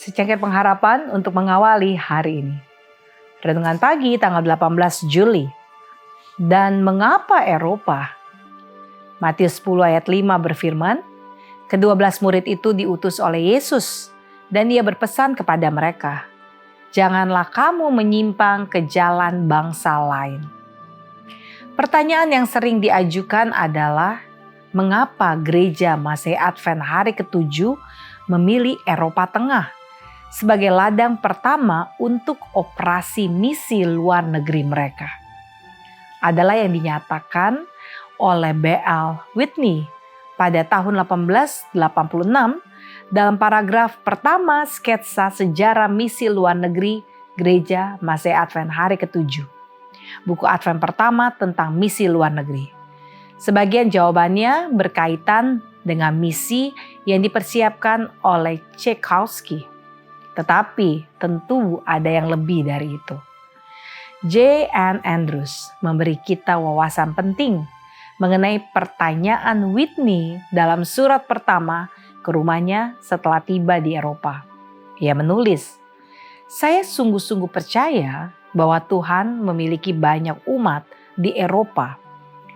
Secangkir pengharapan untuk mengawali hari ini. Renungan pagi tanggal 18 Juli. Dan mengapa Eropa? Matius 10 ayat 5 berfirman, "Kedua-belas murid itu diutus oleh Yesus dan Dia berpesan kepada mereka, janganlah kamu menyimpang ke jalan bangsa lain." Pertanyaan yang sering diajukan adalah, mengapa gereja Masehi Advent hari ke-7 memilih Eropa Tengah sebagai ladang pertama untuk operasi misi luar negeri mereka? Adalah yang dinyatakan oleh B.L. Whitney pada tahun 1886 dalam paragraf pertama sketsa sejarah misi luar negeri Gereja Masehi Advent hari ke-7. Buku Advent pertama tentang misi luar negeri. Sebagian jawabannya berkaitan dengan misi yang dipersiapkan oleh Tchaikovsky. Tetapi tentu ada yang lebih dari itu. J. N. Andrews memberi kita wawasan penting mengenai pertanyaan Whitney dalam surat pertama ke rumahnya setelah tiba di Eropa. Ia menulis, "Saya sungguh-sungguh percaya bahwa Tuhan memiliki banyak umat di Eropa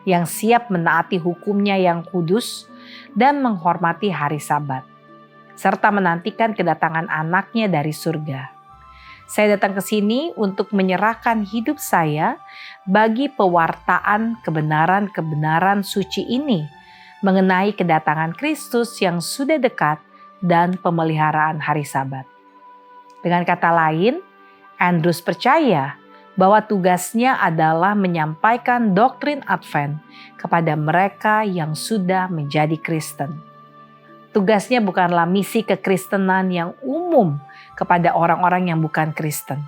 yang siap menaati hukumnya yang kudus dan menghormati hari Sabat, serta menantikan kedatangan anaknya dari surga. Saya datang ke sini untuk menyerahkan hidup saya bagi pewartaan kebenaran-kebenaran suci ini mengenai kedatangan Kristus yang sudah dekat dan pemeliharaan hari Sabat." Dengan kata lain, Andrews percaya bahwa tugasnya adalah menyampaikan doktrin Advent kepada mereka yang sudah menjadi Kristen. Tugasnya bukanlah misi kekristenan yang umum kepada orang-orang yang bukan Kristen.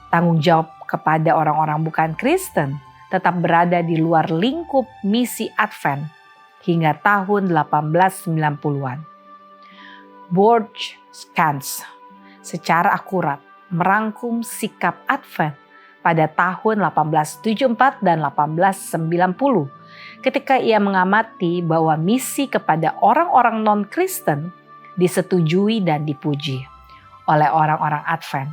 Tanggung jawab kepada orang-orang bukan Kristen tetap berada di luar lingkup misi Advent hingga tahun 1890-an. George Scans secara akurat merangkum sikap Advent pada tahun 1874 dan 1890 ketika ia mengamati bahwa misi kepada orang-orang non-Kristen disetujui dan dipuji oleh orang-orang Advent.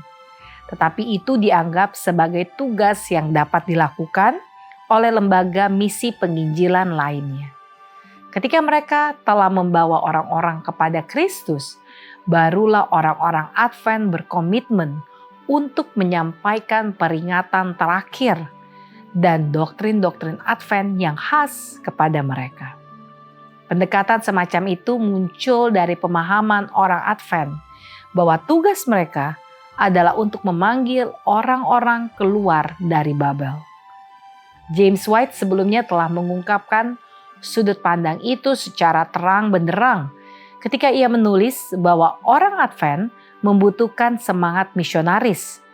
Tetapi itu dianggap sebagai tugas yang dapat dilakukan oleh lembaga misi penginjilan lainnya. Ketika mereka telah membawa orang-orang kepada Kristus, barulah orang-orang Advent berkomitmen untuk menyampaikan peringatan terakhir dan doktrin-doktrin Advent yang khas kepada mereka. Pendekatan semacam itu muncul dari pemahaman orang Advent bahwa tugas mereka adalah untuk memanggil orang-orang keluar dari Babel. James White sebelumnya telah mengungkapkan sudut pandang itu secara terang benderang ketika ia menulis bahwa orang Advent membutuhkan semangat misionaris,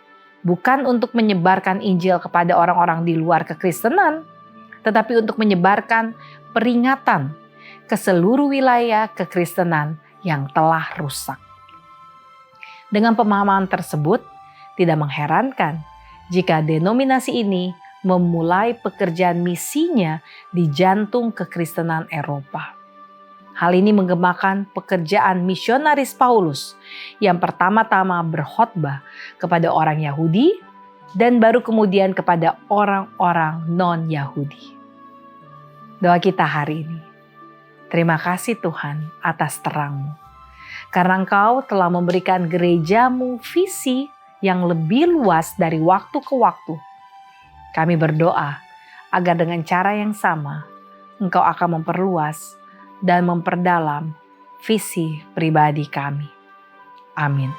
bukan untuk menyebarkan Injil kepada orang-orang di luar kekristenan, tetapi untuk menyebarkan peringatan ke seluruh wilayah kekristenan yang telah rusak. Dengan pemahaman tersebut, tidak mengherankan jika denominasi ini memulai pekerjaan misinya di jantung kekristenan Eropa. Hal ini menggemakan pekerjaan misionaris Paulus yang pertama-tama berkhotbah kepada orang Yahudi dan baru kemudian kepada orang-orang non-Yahudi. Doa kita hari ini. Terima kasih Tuhan atas terang-Mu, karena Engkau telah memberikan gereja-Mu visi yang lebih luas dari waktu ke waktu. Kami berdoa agar dengan cara yang sama Engkau akan memperluas dan memperdalam visi pribadi kami. Amin.